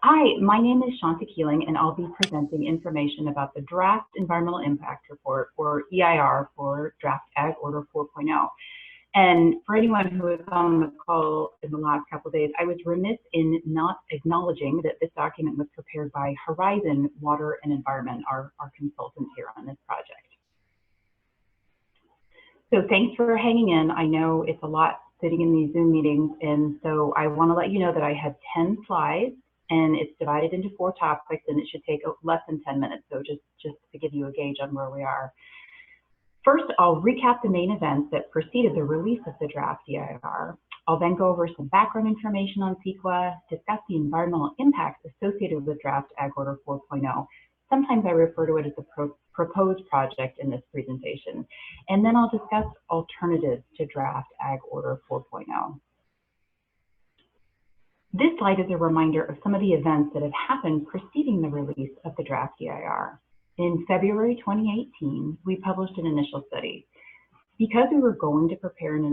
Hi, my name is Shanta Keeling, and I'll be presenting information about the Draft Environmental Impact Report, or EIR, for Draft AgOrder 4.0. And for anyone who was on the call in the last couple of days, I was remiss in not acknowledging that this document was prepared by Horizon Water and Environment, our consultants here on this project. So thanks for hanging in. I know it's a lot sitting in these Zoom meetings, and so I want to let you know that I have 10 slides, and it's divided into 4 topics, and it should take less than 10 minutes. So just to give you a gauge on where we are. First, I'll recap the main events that preceded the release of the draft DEIR. I'll then go over some background information on CEQA, discuss the environmental impacts associated with draft AgOrder 4.0. Sometimes I refer to it as a proposed project in this presentation. And then I'll discuss alternatives to draft AgOrder 4.0. This slide is a reminder of some of the events that have happened preceding the release of the draft DEIR. In February 2018, we published an initial study. Because we were going to prepare an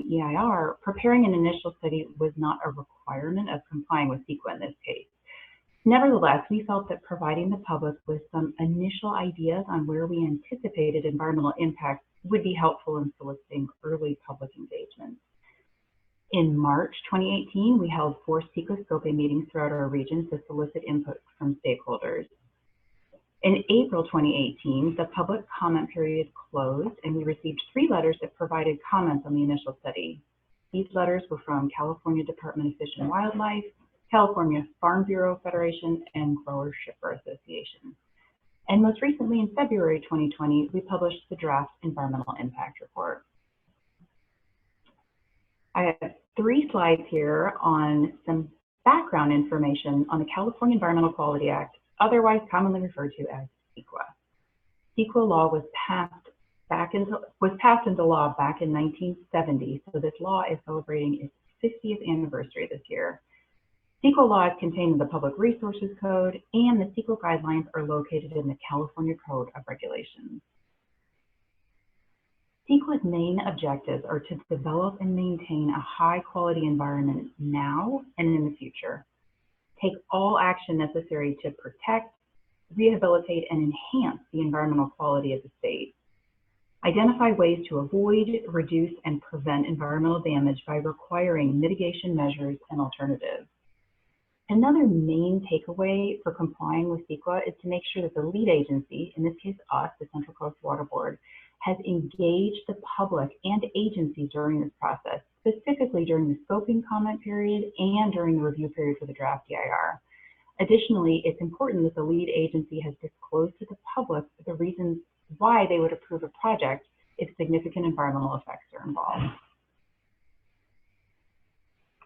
EIR, preparing an initial study was not a requirement of complying with CEQA in this case. Nevertheless, we felt that providing the public with some initial ideas on where we anticipated environmental impacts would be helpful in soliciting early public engagement. In March 2018, we held 4 CEQA scoping meetings throughout our region to solicit input from stakeholders. In April 2018, the public comment period closed, and we received 3 letters that provided comments on the initial study. These letters were from California Department of Fish and Wildlife, California Farm Bureau Federation, and Grower Shipper Association. And most recently, in February 2020, we published the draft Environmental Impact Report. I have 3 slides here on some background information on the California Environmental Quality Act, otherwise commonly referred to as CEQA. CEQA law was passed into law back in 1970, so this law is celebrating its 50th anniversary this year. CEQA law is contained in the Public Resources Code, and the CEQA guidelines are located in the California Code of Regulations. CEQA's main objectives are to develop and maintain a high-quality environment now and in the future, take all action necessary to protect, rehabilitate, and enhance the environmental quality of the state, identify ways to avoid, reduce, and prevent environmental damage by requiring mitigation measures and alternatives. Another main takeaway for complying with CEQA is to make sure that the lead agency, in this case us, the Central Coast Water Board, has engaged the public and agencies during this process, specifically during the scoping comment period and during the review period for the draft DEIR. Additionally, it's important that the lead agency has disclosed to the public the reasons why they would approve a project if significant environmental effects are involved.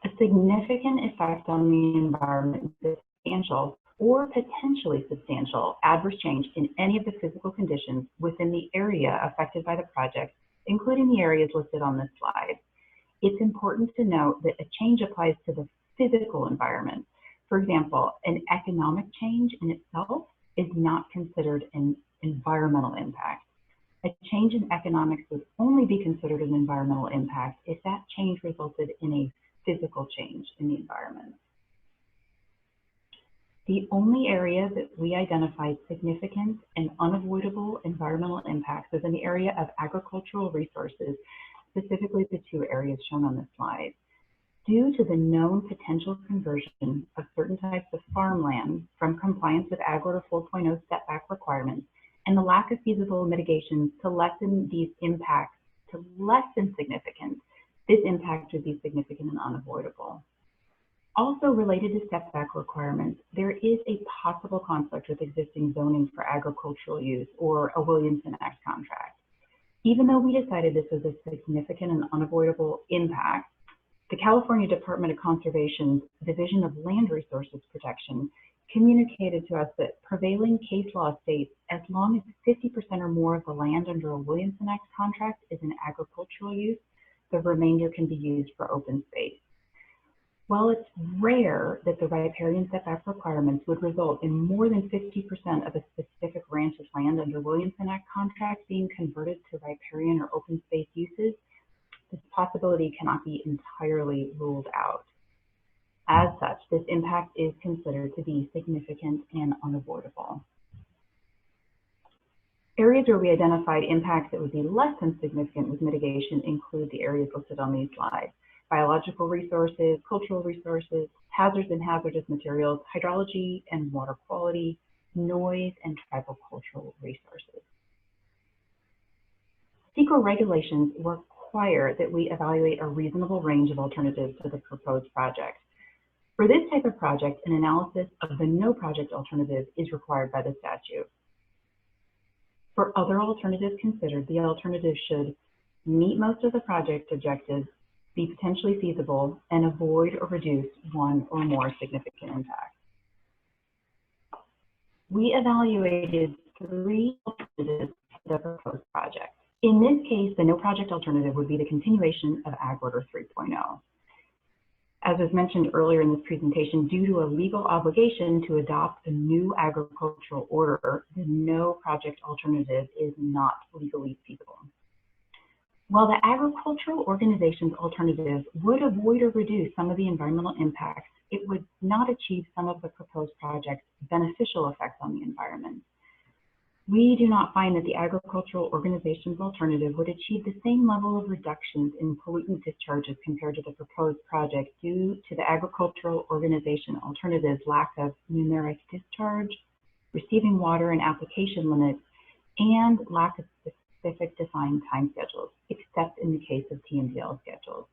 A significant effect on the environment is substantial or potentially substantial adverse change in any of the physical conditions within the area affected by the project, including the areas listed on this slide. It's important to note that a change applies to the physical environment. For example, an economic change in itself is not considered an environmental impact. A change in economics would only be considered an environmental impact if that change resulted in a physical change in the environment. The only area that we identified significant and unavoidable environmental impacts is in the area of agricultural resources, specifically the 2 areas shown on this slide. Due to the known potential conversion of certain types of farmland from compliance with AgOrder 4.0 setback requirements and the lack of feasible mitigations to lessen these impacts to less than significant, this impact would be significant and unavoidable. Also related to setback requirements, there is a possible conflict with existing zoning for agricultural use or a Williamson Act contract. Even though we decided this was a significant and unavoidable impact, the California Department of Conservation's Division of Land Resources Protection communicated to us that prevailing case law states as long as 50% or more of the land under a Williamson Act contract is in agricultural use, the remainder can be used for open space. While it's rare that the riparian setback requirements would result in more than 50% of a specific ranch's land under Williamson Act contracts being converted to riparian or open space uses, this possibility cannot be entirely ruled out. As such, this impact is considered to be significant and unavoidable. Areas where we identified impacts that would be less than significant with mitigation include the areas listed on these slides: biological resources, cultural resources, hazards and hazardous materials, hydrology and water quality, noise, and tribal cultural resources. CEQA regulations require that we evaluate a reasonable range of alternatives to the proposed project. For this type of project, an analysis of the no project alternative is required by the statute. For other alternatives considered, the alternative should meet most of the project objectives, be potentially feasible, and avoid or reduce one or more significant impacts. We evaluated 3 alternatives for the proposed project. In this case, the no project alternative would be the continuation of AgOrder 3.0. As was mentioned earlier in this presentation, due to a legal obligation to adopt a new agricultural order, the no project alternative is not legally feasible. While the agricultural organization's alternative would avoid or reduce some of the environmental impacts, it would not achieve some of the proposed project's beneficial effects on the environment. We do not find that the agricultural organization's alternative would achieve the same level of reductions in pollutant discharges compared to the proposed project due to the agricultural organization alternative's lack of numeric discharge, receiving water and application limits, and lack of specific defined time schedules, except in the case of TMDL schedules.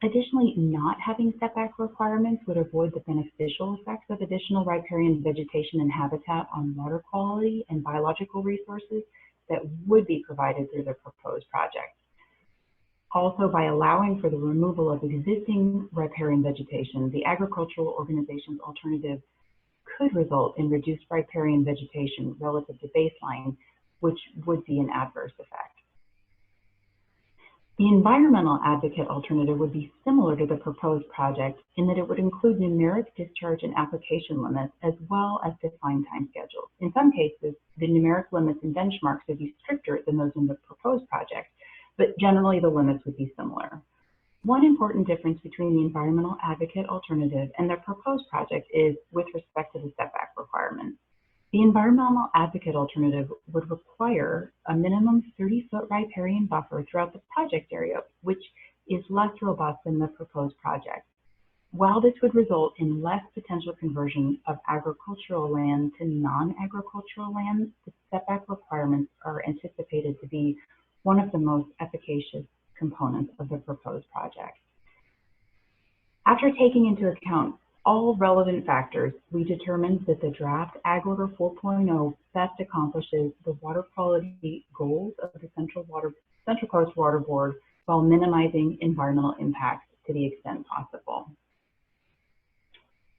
Additionally, not having setback requirements would avoid the beneficial effects of additional riparian vegetation and habitat on water quality and biological resources that would be provided through the proposed project. Also, by allowing for the removal of existing riparian vegetation, the agricultural organization's alternative could result in reduced riparian vegetation relative to baseline, which would be an adverse effect. The environmental advocate alternative would be similar to the proposed project in that it would include numeric discharge and application limits as well as defined time schedules. In some cases, the numeric limits and benchmarks would be stricter than those in the proposed project, but generally the limits would be similar. One important difference between the environmental advocate alternative and the proposed project is with respect to the setback requirements. The environmental advocate alternative would require a minimum 30-foot riparian buffer throughout the project area, which is less robust than the proposed project. While this would result in less potential conversion of agricultural land to non-agricultural land, the setback requirements are anticipated to be one of the most efficacious components of the proposed project. After taking into account all relevant factors, we determined that the draft AgOrder 4.0 best accomplishes the water quality goals of the Central Coast Water Board while minimizing environmental impacts to the extent possible.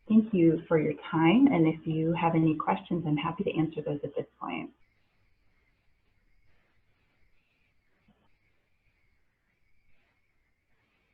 Thank you for your time, and if you have any questions, I'm happy to answer those at this